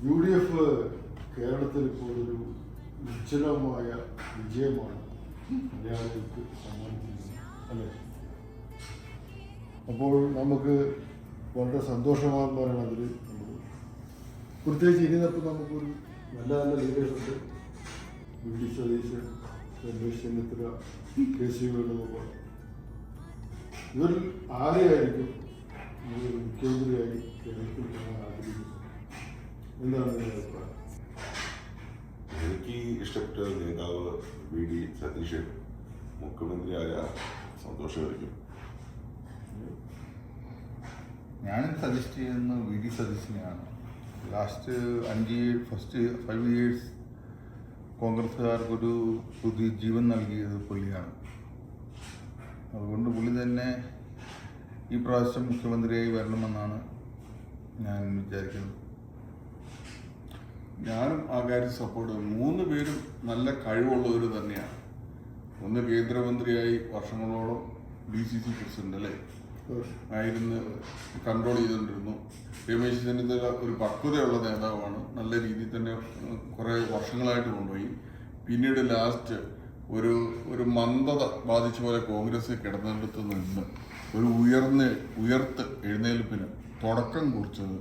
UDF കേരളത്തിൽ ഇപ്പോൾ ഒരു ഉജ്ജ്വലമായ വിജയമാണ് മലയാളികൾക്ക് സമ്മാനിച്ചിരിക്കുന്നത് അല്ലേ? അപ്പോൾ നമുക്ക് വളരെ സന്തോഷവാന്മാരാണ് അതിൽ നമ്മൾ. പ്രത്യേകിച്ച് ഇനിയപ്പോൾ നമുക്കൊരു നല്ല നല്ല ലീഡേഴ്സുണ്ട്. VD Satheesan, Ramesh Chennithala, KC Venugopal. ഇവരിൽ ആരെയായിരിക്കും മുഖ്യമന്ത്രിയായി കേരളത്തിൽ ആഗ്രഹിക്കുന്നത്? എന്താണ് നിങ്ങളുടെ അഭിപ്രായം? എനിക്ക് ഇഷ്ടപ്പെട്ട നേതാവ് VD സതീശൻ മുഖ്യമന്ത്രിയായ സന്തോഷമായിരിക്കും. ഞാനും സജസ്റ്റ് ചെയ്യുന്നത് VD സതീശനെയാണ്. ലാസ്റ്റ് 5 ഇയേഴ്സ് കോൺഗ്രസ്സുകാർക്കൊരു പുതിയ ജീവൻ നൽകിയത് പുള്ളിയാണ്. അതുകൊണ്ട് പുള്ളി തന്നെ ഈ പ്രാവശ്യം മുഖ്യമന്ത്രിയായി വരണമെന്നാണ് ഞാൻ വിചാരിക്കുന്നത്. ഞാനും ആ കാര്യം സപ്പോർട്ട് ചെയ്യും. 3 പേരും നല്ല കഴിവുള്ളവർ തന്നെയാണ്. ഒന്ന് കേന്ദ്രമന്ത്രിയായി വർഷങ്ങളോളം DCC പ്രസിഡന്റ് അല്ലേ ആയിരുന്നു, കൺട്രോൾ ചെയ്തുകൊണ്ടിരുന്നു. രമേശ് ചെന്നിത്തല ഒരു പക്വതയുള്ള നേതാവാണ്, നല്ല രീതിയിൽ തന്നെ കുറേ വർഷങ്ങളായിട്ട് കൊണ്ടുപോയി. പിന്നീട് ലാസ്റ്റ് ഒരു മന്ദത ബാധിച്ച പോലെ കോൺഗ്രസ് കിടന്നിടത്ത് നിന്ന് ഒരു ഉയർത്ത് എഴുന്നേൽപ്പിന് തുടക്കം കുറിച്ചത്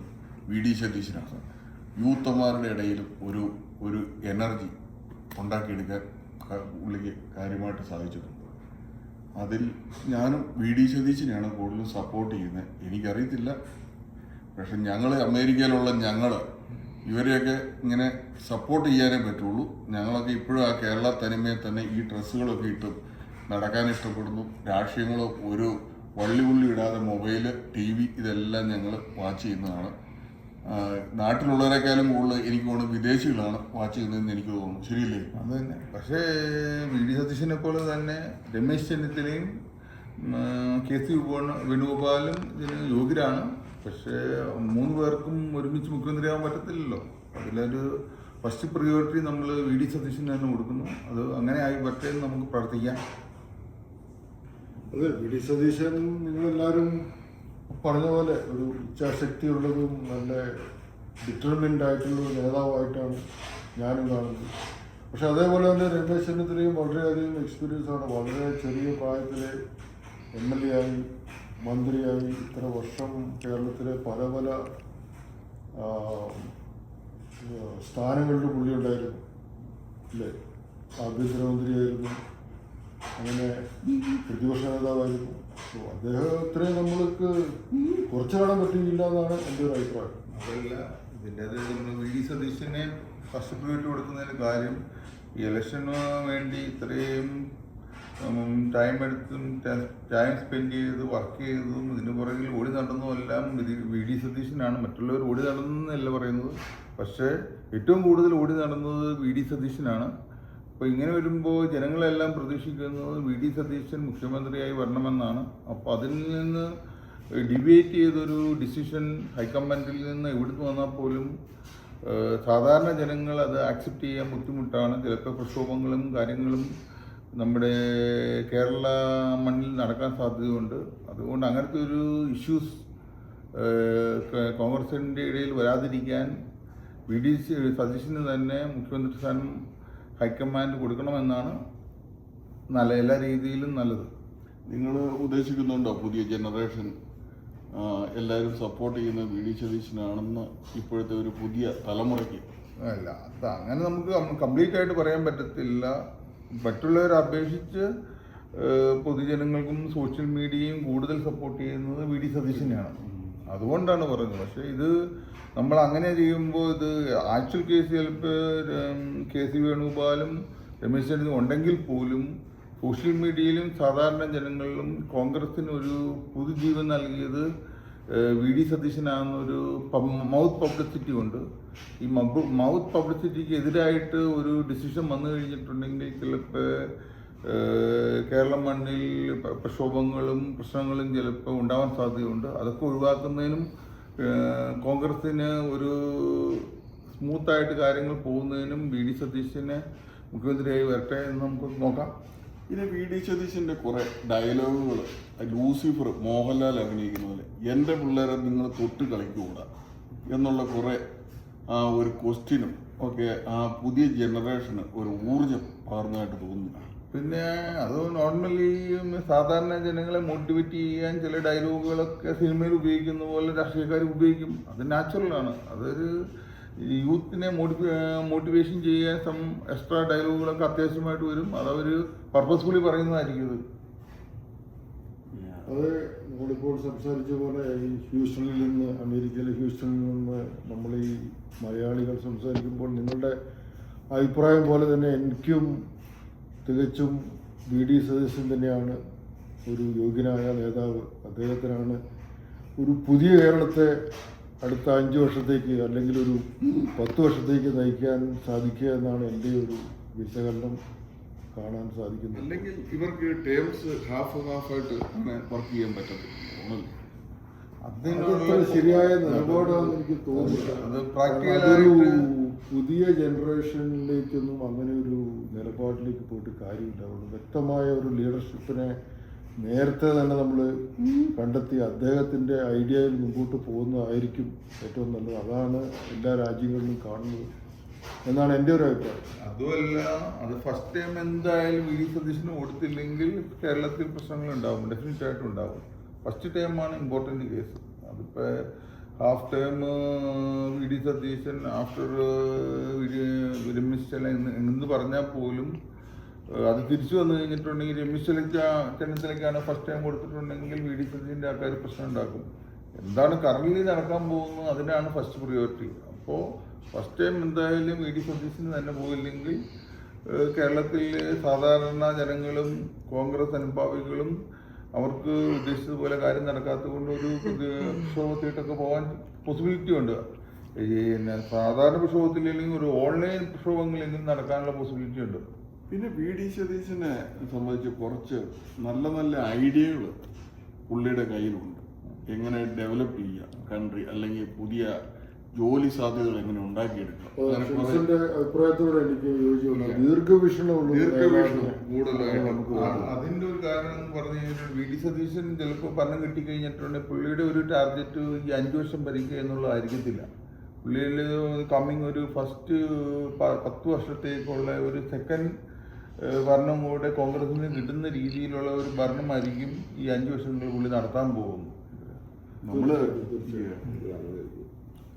VD സതീശനാണ്. യൂത്തന്മാരുടെ ഇടയിലും ഒരു എനർജി ഉണ്ടാക്കിയെടുക്കാൻ പുള്ളിക്ക് കാര്യമായിട്ട് സാധിച്ചിട്ടുണ്ട്. അതിൽ ഞാനും VD സതീശനെയാണ് കൂടുതലും സപ്പോർട്ട് ചെയ്യുന്നത്. എനിക്കറിയത്തില്ല, പക്ഷെ അമേരിക്കയിലുള്ള ഇവരെയൊക്കെ ഇങ്ങനെ സപ്പോർട്ട് ചെയ്യാനേ പറ്റുള്ളൂ. ഞങ്ങളൊക്കെ ഇപ്പോഴും ആ കേരള തനിമയെ തന്നെ ഈ ഡ്രസ്സുകളൊക്കെ ഇട്ട് നടക്കാൻ ഇഷ്ടപ്പെടുന്നു. രാഷ്ട്രീയങ്ങളോ ഒരു വള്ളി ഇടാതെ മൊബൈല്, TV ഇതെല്ലാം ഞങ്ങൾ വാച്ച് ചെയ്യുന്നതാണ്. നാട്ടിലുള്ളവരെക്കാളും കൂടുതൽ എനിക്ക് തോന്നുന്നു വിദേശികളാണ് വാച്ച് ചെയ്യുന്നതെന്ന് എനിക്ക് തോന്നുന്നു. ശരിയല്ലേ? അത് തന്നെ. പക്ഷേ VD സതീശനെ പോലെ തന്നെ രമേശ് ചെന്നിത്തലയും KC വേണുഗോപാലും ഇതിന് യോഗ്യരാണ്. പക്ഷേ 3 പേർക്കും ഒരുമിച്ച് മുഖ്യമന്ത്രിയാകാൻ പറ്റത്തില്ലല്ലോ. അതിലൊരു ഫസ്റ്റ് പ്രിയോറിറ്റി നമ്മൾ VD സതീശന് തന്നെ കൊടുക്കുന്നു. അത് അങ്ങനെ ആയി പറ്റേ നമുക്ക് പ്രാർത്ഥിക്കാം. അതെ, VD സതീശൻ നിങ്ങളെല്ലാവരും പറഞ്ഞ പോലെ ഒരു ഇച്ഛാശക്തിയുള്ളതും നല്ല ഡിറ്റർമിൻഡ് ആയിട്ടുള്ള ഒരു നേതാവായിട്ടാണ് ഞാനും കാണുന്നത്. പക്ഷെ അതേപോലെ തന്നെ രമേശ് ചെന്നിത്തലയും വളരെയധികം എക്സ്പീരിയൻസ് ആണ്. വളരെ ചെറിയ പ്രായത്തിൽ MLA ആയി, മന്ത്രിയായി, ഇത്ര വർഷം കേരളത്തിലെ പല സ്ഥാനങ്ങളിൽ പുള്ളി ഉണ്ടായിരുന്നു അല്ലേ? ആഭ്യന്തരമന്ത്രിയായിരുന്നു, അങ്ങനെ പ്രതിപക്ഷ നേതാവായിരുന്നു. അദ്ദേഹത്തിന് നമ്മൾക്ക് കുറച്ചു കാണാൻ പറ്റിയില്ല എന്നാണ് എൻ്റെ ഒരു അഭിപ്രായം. അതല്ല, ഇതിൻ്റെ നമ്മൾ VD സതീശനെ ഫസ്റ്റ് പ്രിയോറിറ്റി കൊടുക്കുന്നതിന് കാര്യം ഈ ഇലക്ഷന് വേണ്ടി ഇത്രയും ടൈം സ്പെൻഡ് ചെയ്ത് വർക്ക് ചെയ്തതും ഇതിന് പുറകിൽ ഓടി നടന്നതും എല്ലാം VD സതീശനാണ്. മറ്റുള്ളവർ ഓടി നടന്നല്ല പറയുന്നത്, പക്ഷേ ഏറ്റവും കൂടുതൽ ഓടി നടന്നത് VD സതീശനാണ്. അപ്പോൾ ഇങ്ങനെ വരുമ്പോൾ ജനങ്ങളെല്ലാം പ്രതീക്ഷിക്കുന്നത് VD സതീശൻ മുഖ്യമന്ത്രിയായി വരണമെന്നാണ്. അപ്പോൾ അതിൽ നിന്ന് ഡിബേറ്റ് ചെയ്തൊരു ഡിസിഷൻ ഹൈക്കമാൻഡിൽ നിന്ന് എവിടുന്ന് വന്നാൽ പോലും സാധാരണ ജനങ്ങൾ അത് ആക്സെപ്റ്റ് ചെയ്യാൻ ബുദ്ധിമുട്ടാണ്. ചിലപ്പോൾ പ്രക്ഷോഭങ്ങളും കാര്യങ്ങളും നമ്മുടെ കേരള മണ്ണിൽ നടക്കാൻ സാധ്യതയുണ്ട്. അതുകൊണ്ട് അങ്ങനത്തെ ഒരു ഇഷ്യൂസ് കോൺഗ്രസിൻ്റെ ഇടയിൽ വരാതിരിക്കാൻ VD സതീശന് തന്നെ മുഖ്യമന്ത്രി സ്ഥാനം ഹൈക്കമാൻഡ് കൊടുക്കണമെന്നാണ് എല്ലാ രീതിയിലും നല്ലത്. നിങ്ങൾ ഉദ്ദേശിക്കുന്നുണ്ടോ പുതിയ ജനറേഷൻ എല്ലാവരും സപ്പോർട്ട് ചെയ്യുന്ന VD സതീശനാണെന്ന് ഇപ്പോഴത്തെ ഒരു പുതിയ തലമുറയ്ക്ക്? അല്ല, അത് അങ്ങനെ നമുക്ക് കംപ്ലീറ്റ് ആയിട്ട് പറയാൻ പറ്റത്തില്ല. മറ്റുള്ളവരെ അപേക്ഷിച്ച് പൊതുജനങ്ങൾക്കും സോഷ്യൽ മീഡിയയും കൂടുതൽ സപ്പോർട്ട് ചെയ്യുന്നത് VD സതീശനെയാണ്. അതുകൊണ്ടാണ് പറയുന്നത്. പക്ഷേ ഇത് നമ്മൾ അങ്ങനെ ചെയ്യുമ്പോൾ ഇത് ആക്ച്വൽ കേസ് ചിലപ്പോൾ KC വേണുഗോപാലും രമേശ് ചെന്നിത്തലയും ഉണ്ടെങ്കിൽ പോലും സോഷ്യൽ മീഡിയയിലും സാധാരണ ജനങ്ങളിലും കോൺഗ്രസിന് ഒരു പുതുജീവൻ നൽകിയത് VD സതീശനാണെന്നൊരു മൗത്ത് പബ്ലിസിറ്റി ഉണ്ട്. ഈ മൗത്ത് പബ്ലിസിറ്റിക്ക് എതിരായിട്ട് ഒരു ഡിസിഷൻ വന്നു കഴിഞ്ഞിട്ടുണ്ടെങ്കിൽ ചിലപ്പോൾ കേരള മണ്ണിൽ പ്രക്ഷോഭങ്ങളും പ്രശ്നങ്ങളും ചിലപ്പോൾ ഉണ്ടാവാൻ സാധ്യതയുണ്ട്. അതൊക്കെ ഒഴിവാക്കുന്നതിനും കോൺഗ്രസിന് ഒരു സ്മൂത്തായിട്ട് കാര്യങ്ങൾ പോകുന്നതിനും VD സതീശനെ മുഖ്യമന്ത്രിയായി വരട്ടെ എന്ന് നമുക്ക് നോക്കാം. പിന്നെ VD സതീശൻ്റെ കുറേ ഡയലോഗുകൾ ലൂസിഫർ മോഹൻലാൽ അഭിനയിക്കുന്ന പോലെ എൻ്റെ പിള്ളേരെ നിങ്ങൾ തൊട്ട് കളിക്കൂടാ എന്നുള്ള കുറേ ആ ഒരു ക്വസ്റ്റ്യനും ഒക്കെ ആ പുതിയ ജനറേഷന് ഒരു ഊർജം പകർന്നതായിട്ട് തോന്നുന്നു. പിന്നെ അത് നോർമലി സാധാരണ ജനങ്ങളെ മോട്ടിവേറ്റ് ചെയ്യാൻ ചില ഡയലോഗുകളൊക്കെ സിനിമയിൽ ഉപയോഗിക്കുന്ന പോലെ രാഷ്ട്രീയക്കാർ ഉപയോഗിക്കും. അത് നാച്ചുറലാണ്. അതൊരു യൂത്തിനെ മോട്ടിവേഷൻ ചെയ്യാൻ സം എക്സ്ട്രാ ഡയലോഗുകളൊക്കെ അത്യാവശ്യമായിട്ട് വരും. അതവർ പർപ്പസ്ഫുള്ളി പറയുന്നതായിരിക്കും ഇത്. അത് നമ്മളിപ്പോൾ സംസാരിച്ച പോലെ ഈ ഹ്യൂസ്റ്റണിൽ നിന്ന്, അമേരിക്കയിലെ ഹ്യൂസ്റ്റണിൽ നിന്ന് നമ്മൾ ഈ മലയാളികൾ സംസാരിക്കുമ്പോൾ നിങ്ങളുടെ അഭിപ്രായം പോലെ തന്നെ എനിക്കും തികച്ചും VD സതീശൻ തന്നെയാണ് ഒരു യോഗ്യനായ നേതാവ്. അദ്ദേഹത്തിനാണ് ഒരു പുതിയ കേരളത്തെ അടുത്ത 5 വർഷത്തേക്ക് അല്ലെങ്കിൽ ഒരു 10 വർഷത്തേക്ക് നയിക്കാൻ സാധിക്കുക എന്നാണ് എൻ്റെ ഒരു വിശകലനം കാണാൻ സാധിക്കുന്നത്. അല്ലെങ്കിൽ ഇവർക്ക് ടേംസ് ഹാഫായിട്ട് അങ്ങനെ വർക്ക് ചെയ്യാൻ പറ്റത്തില്ല. അത്ര ശരിയായ നിലപാടാണെന്ന് എനിക്ക് തോന്നുന്നില്ല. അത് അതൊരു പ്രാക്ടിക്കലായിട്ട് പുതിയ ജനറേഷനിലേക്കൊന്നും അങ്ങനെ ഒരു നിലപാടിലേക്ക് പോയിട്ട് കാര്യമില്ല. അതുകൊണ്ട് വ്യക്തമായ ഒരു ലീഡർഷിപ്പിനെ നേരത്തെ തന്നെ നമ്മൾ കണ്ടെത്തി അദ്ദേഹത്തിൻ്റെ ഐഡിയയിൽ മുമ്പോട്ട് പോകുന്നതായിരിക്കും ഏറ്റവും നല്ലത്. അതാണ് എല്ലാ രാജ്യങ്ങളിലും കാണുന്നത് എന്നാണ് എൻ്റെ ഒരു അഭിപ്രായം. അതുമല്ല, അത് ഫസ്റ്റ് ടൈം എന്തായാലും VD സതീശന് കൊടുത്തില്ലെങ്കിൽ കേരളത്തിൽ പ്രശ്നങ്ങളുണ്ടാവും, ഡെഫിനറ്റ് ആയിട്ടും ഉണ്ടാവും. ഫസ്റ്റ് ടൈമാണ് ഇമ്പോർട്ടൻ്റ് കേസ്. അതിപ്പോൾ half time VD Satheesan after Ramesh എന്ന് പറഞ്ഞാൽ പോലും അത് തിരിച്ചു വന്നു കഴിഞ്ഞിട്ടുണ്ടെങ്കിൽ രമേശ് ചെന്നിത്തലയ്ക്കാണ് ഫസ്റ്റ് ടൈം കൊടുത്തിട്ടുണ്ടെങ്കിൽ VD സതീശൻ്റെ ആൾക്കാർ പ്രശ്നം ഉണ്ടാക്കും. എന്താണ് കറൻലി നടക്കാൻ പോകുന്നത് അതിനാണ് ഫസ്റ്റ് പ്രിയോറിറ്റി. അപ്പോൾ ഫസ്റ്റ് ടൈം എന്തായാലും VD സതീശന് തന്നെ പോയില്ലെങ്കിൽ കേരളത്തിലെ സാധാരണ ജനങ്ങളും കോൺഗ്രസ് അനുഭാവികളും അവർക്ക് ഉദ്ദേശിച്ചതുപോലെ കാര്യം നടക്കാത്തത് കൊണ്ട് ഒരു പ്രക്ഷോഭത്തിട്ടൊക്കെ പോകാൻ പോസിബിലിറ്റി ഉണ്ട്. പിന്നെ സാധാരണ പ്രക്ഷോഭത്തിലെങ്കിലും ഒരു ഓൺലൈൻ പ്രക്ഷോഭങ്ങളെങ്കിലും നടക്കാനുള്ള പോസിബിലിറ്റി ഉണ്ട്. പിന്നെ VD സതീശനെ സംബന്ധിച്ച് കുറച്ച് നല്ല നല്ല ഐഡിയകൾ പുള്ളിയുടെ കയ്യിലുണ്ട്. എങ്ങനെ ഡെവലപ്പ് ചെയ്യാം കൺട്രി, അല്ലെങ്കിൽ പുതിയ ജോലി സാധ്യതകൾ എങ്ങനെ ഉണ്ടാക്കിയെടുക്കാം. ഷിൻസിന്റെ അഭിപ്രായത്തോടെ എനിക്ക് യോജിച്ചുള്ള ദീർഘവീക്ഷണം കൂടുതലായിട്ട് അതിന്റെ ഒരു കാരണം എന്ന് പറഞ്ഞു കഴിഞ്ഞാൽ VD സതീശൻ ചിലപ്പോൾ ഭരണം കിട്ടിക്കഴിഞ്ഞിട്ടുണ്ടെങ്കിൽ പുള്ളിയുടെ ഒരു ടാർഗറ്റ് ഈ 5 വർഷം ഭരിക്കുക എന്നുള്ളതായിരിക്കത്തില്ല. പുള്ളിയിൽ കമ്മിങ് ഒരു ഫസ്റ്റ് 10 വർഷത്തേക്കുള്ള ഒരു സെക്കൻഡ് ഭരണം കൂടെ കോൺഗ്രസിന് കിട്ടുന്ന രീതിയിലുള്ള ഒരു ഭരണമായിരിക്കും ഈ 5 വർഷങ്ങളിൽ പുള്ളി നടത്താൻ പോകുന്നു. നമ്മള്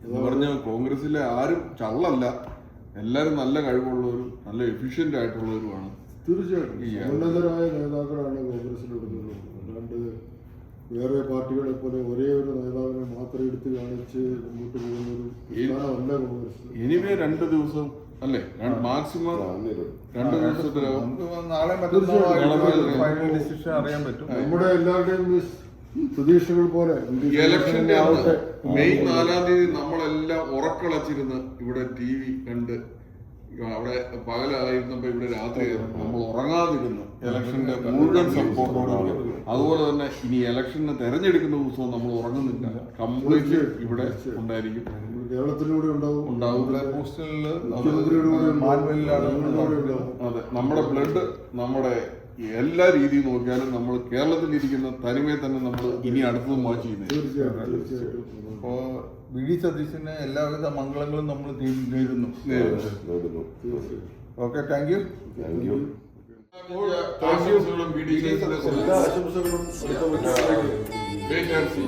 എന്ന് പറഞ്ഞാൽ കോൺഗ്രസിലെ ആരും ചള്ളല്ല, എല്ലാവരും നല്ല കഴിവുള്ളവരും നല്ല എഫിഷ്യന്റ് ആയിട്ടുള്ളവരുമാണ്. തീർച്ചയായിട്ടും ഉന്നതരായ നേതാക്കളാണ് കോൺഗ്രസിലുള്ളത്. അല്ലാണ്ട് വേറെ പാർട്ടികളെ പോലെ ഒരേ ഒരു നേതാവിനെ മാത്രം എടുത്ത് കാണിച്ച് മുമ്പോട്ട് പോകുന്ന ഒരു പ്രസ്ഥാനമല്ല കോൺഗ്രസ്. എനിവേ 2 ദിവസം അല്ലേ, മാക്സിമം 2 ദിവസത്തിനകം നമുക്ക് നാളെ മറ്റന്നാൾ ഫൈനൽ ഡിസിഷൻ അറിയാൻ പറ്റും. നമ്മുടെ എല്ലാവരുടെയും പ്രതീക്ഷകൾ പോലെ ഇലക്ഷന്റെ മെയ് 4-ാം തീയതി നമ്മളെല്ലാം ഉറക്കളച്ചിരുന്ന് ഇവിടെ TV കണ്ട്, അവിടെ പകലായിരുന്നപ്പോ ഇവിടെ രാത്രിയായിരുന്നു, നമ്മൾ ഉറങ്ങാതിരുന്ന് ഇലക്ഷന്റെ മുഴുവൻ സപ്പോർട്ടോടുകൂടി. അതുപോലെ തന്നെ ഇനി ഇലക്ഷന് തെരഞ്ഞെടുക്കുന്ന ദിവസവും നമ്മൾ ഉറങ്ങുന്നില്ല, കംപ്ലീറ്റ് ഇവിടെ ഉണ്ടായിരിക്കും. കേരളത്തിലൂടെ ഉണ്ടാവും. പോസ്റ്റലില് അതെ, നമ്മുടെ ബ്ലഡ് നമ്മുടെ എല്ലാ രീതിയിൽ നോക്കിയാലും നമ്മൾ കേരളത്തിലിരിക്കുന്ന തനിമയെ തന്നെ നമ്മൾ ഇനി അടുത്തതും വാച്ച് ചെയ്യുന്നത്. അപ്പോ VD സതീശന് എല്ലാവിധ മംഗളങ്ങളും നമ്മൾ നേരുന്നു. Okay, thank you. ആശംസകളും VD എല്ലാ ആശംസകളും വെയിറ്റ് ആൻഡ് സീ.